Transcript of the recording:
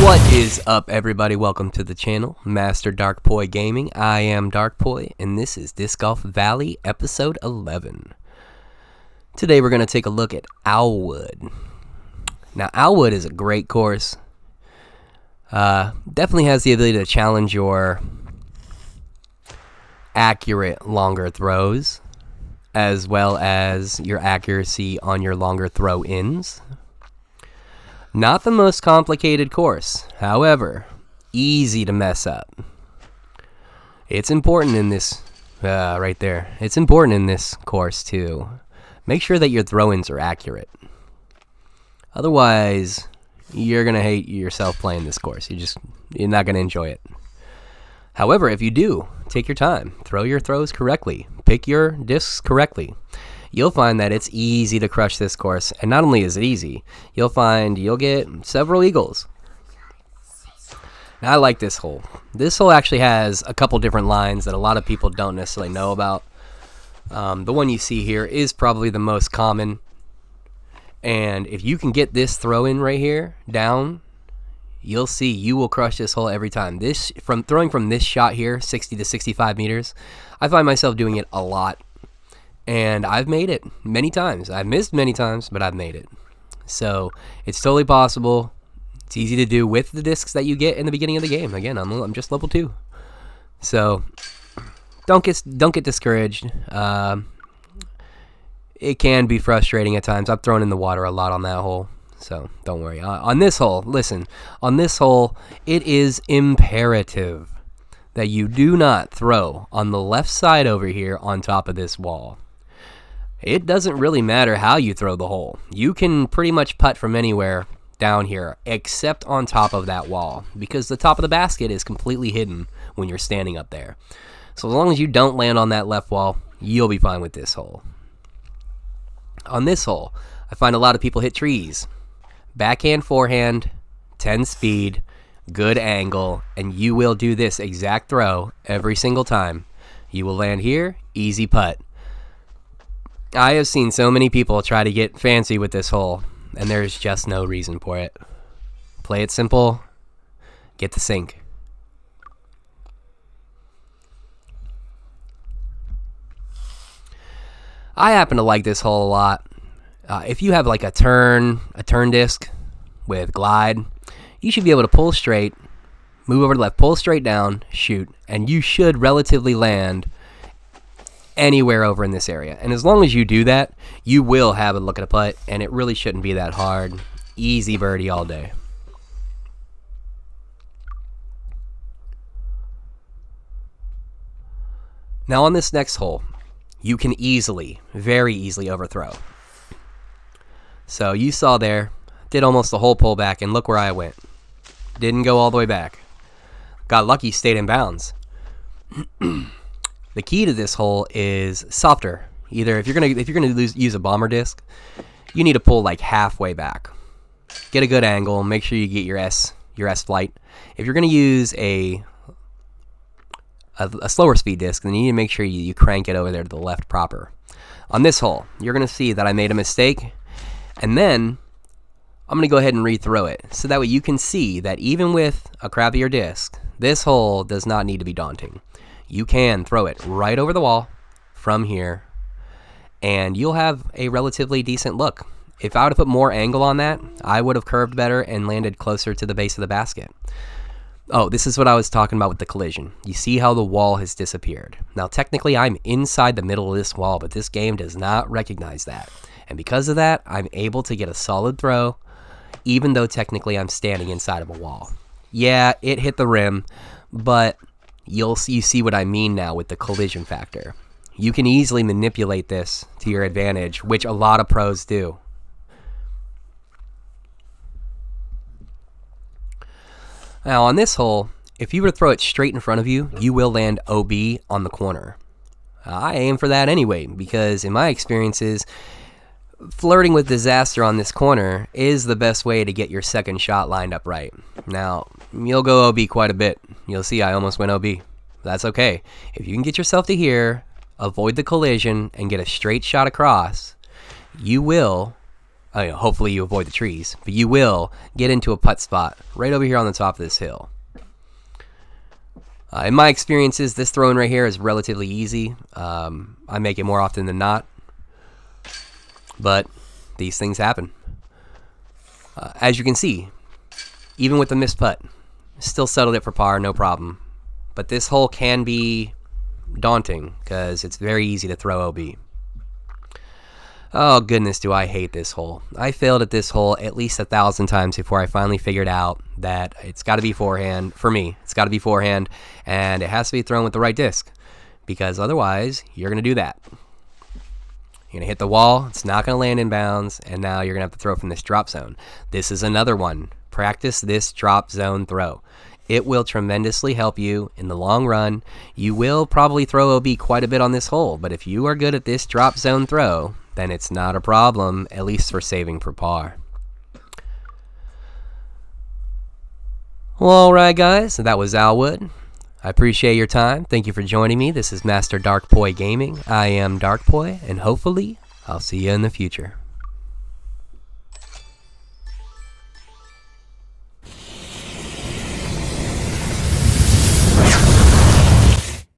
What is up, everybody? Welcome to the channel, Master Dark Poi Gaming. I am Dark Poi, and this is Disc Golf Valley episode 11. Today we're going to take a look at Owlwood. Now, Owlwood is a great course. Definitely has the ability to challenge your accurate longer throws, as well as your accuracy on your longer throw-ins. Not the most complicated course, however, easy to mess up. It's important in this, right there, it's important in this course to make sure that your throw-ins are accurate. Otherwise, you're going to hate yourself playing this course. You're not going to enjoy it. However, if you do, take your time, throw your throws correctly, pick your discs correctly, you'll find that it's easy to crush this course. And not only is it easy, you'll find you'll get several eagles. Now, I like this hole. This hole actually has a couple different lines that a lot of people don't necessarily know about. The one you see here is probably the most common. And if you can get this throw in right here down, you'll see you will crush this hole every time. Throwing from this shot here, 60 to 65 meters, I find myself doing it a lot. And I've made it many times. I've missed many times, but I've made it. So it's totally possible. It's easy to do with the discs that you get in the beginning of the game. Again, I'm just level 2. So don't get discouraged. It can be frustrating at times. I've thrown in the water a lot on that hole. So don't worry. On this hole, listen. On this hole, it is imperative that you do not throw on the left side over here on top of this wall. It doesn't really matter how you throw the hole. You can pretty much putt from anywhere down here except on top of that wall, because the top of the basket is completely hidden when you're standing up there. So as long as you don't land on that left wall, you'll be fine with this hole. On this hole, I find a lot of people hit trees. Backhand, forehand, 10 speed, good angle, and you will do this exact throw every single time. You will land here, easy putt. I have seen so many people try to get fancy with this hole, and there's just no reason for it. Play it simple, get the sink. I happen to like this hole a lot. If you have like a turn disc with glide, you should be able to pull straight, move over to left, pull straight down, shoot, and you should relatively land anywhere over in this area. And as long as you do that, you will have a look at a putt, and it really shouldn't be that hard. Easy birdie all day. Now on this next hole, you can very easily overthrow. So you saw there, did almost the whole pullback, and look where I went. Didn't go all the way back. Got lucky, stayed in bounds. The key to this hole is softer. Either if you're gonna use a bomber disc, you need to pull like halfway back. Get a good angle. Make sure you get your S flight. If you're gonna use a slower speed disc, then you need to make sure you crank it over there to the left proper. On this hole, you're gonna see that I made a mistake, and then I'm going to go ahead and rethrow it, so that way you can see that even with a crappier disc, this hole does not need to be daunting. You can throw it right over the wall from here, and you'll have a relatively decent look. If I would have put more angle on that, I would have curved better and landed closer to the base of the basket. Oh, this is what I was talking about with the collision. You see how the wall has disappeared. Now, technically, I'm inside the middle of this wall, but this game does not recognize that. And because of that, I'm able to get a solid throw, even though technically I'm standing inside of a wall. Yeah, it hit the rim, but you see what I mean now with the collision factor. You can easily manipulate this to your advantage, which a lot of pros do. Now on this hole, if you were to throw it straight in front of you, you will land OB on the corner. I aim for that anyway, because in my experiences, flirting with disaster on this corner is the best way to get your second shot lined up right. Now, you'll go OB quite a bit. You'll see I almost went OB. That's okay. If you can get yourself to here, avoid the collision, and get a straight shot across, you will hopefully you avoid the trees, but you will get into a putt spot right over here on the top of this hill. In my experiences, this throwing right here is relatively easy. I make it more often than not, but these things happen. As you can see, even with the missed putt, still settled it for par, no problem. But this hole can be daunting because it's very easy to throw OB. Oh goodness, do I hate this hole. I failed at this hole at least 1,000 times before I finally figured out that it's got to be forehand. For me, it's got to be forehand, and it has to be thrown with the right disc, because otherwise you're going to do that. You're going to hit the wall, it's not going to land in bounds, and now you're going to have to throw from this drop zone. This is another one. Practice this drop zone throw. It will tremendously help you in the long run. You will probably throw OB quite a bit on this hole, but if you are good at this drop zone throw, then it's not a problem, at least for saving for par. Well, alright guys, that was Al Wood. I appreciate your time. Thank you for joining me. This is Master Dark Poi Gaming. I am Dark Poi, and hopefully I'll see you in the future.